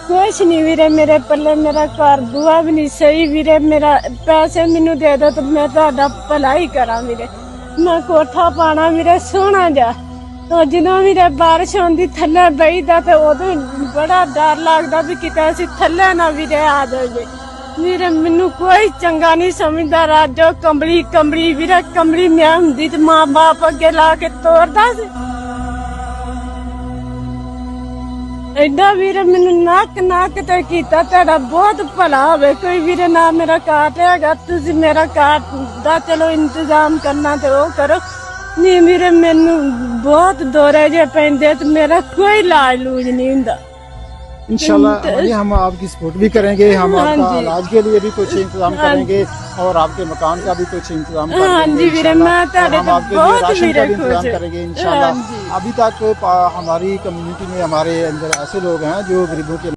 कुछ नहीं वीरे मेरे पल्ले, मेरा घर बुआ भी नहीं सही वीरे, मेरा पैसे मैनू दे दो तो मैं तुहाडा भला ही करा वीरे। मैं कोठा पाना वीरे सोहना जा, तो ਜਦੋਂ वीरे बारिश आंदी थल्ले बहीदा ते उदों बड़ा डर लगदा भी किते असीं थल्ले ना वीरे आ जाइए। वीरे मैनू कोई चंगा नहीं समझदा, राजो कंबली कंबली वीरे, कंबली मैं हुंदी ते मां बाप अगे ला के तोरदा सी। एडा वीरे मैनू नक नक ते कीता, तुहाडा बहुत भला होवे। कोई वीरे ना मेरा कार्ड हैगा, तुसीं मेरा कार्ड दा चलो इंतजाम करना ते ओ करो। नहीं वीरे मैनू बहुत दौरे जे पैंदे ते मेरा कोई इलाज लूज नहीं हुंदा। इंशाल्लाह हम आपकी सपोर्ट भी करेंगे, हम आपका इलाज के लिए भी कुछ इंतजाम करेंगे और आपके मकान का भी कुछ इंतजाम करेंगे। हाँ जी वीरे, मैं हम आपके लिए राशन का भी इंतजाम करेंगे इंशाल्लाह। अभी तक हमारी कम्युनिटी में हमारे अंदर ऐसे लोग हैं जो गरीबों के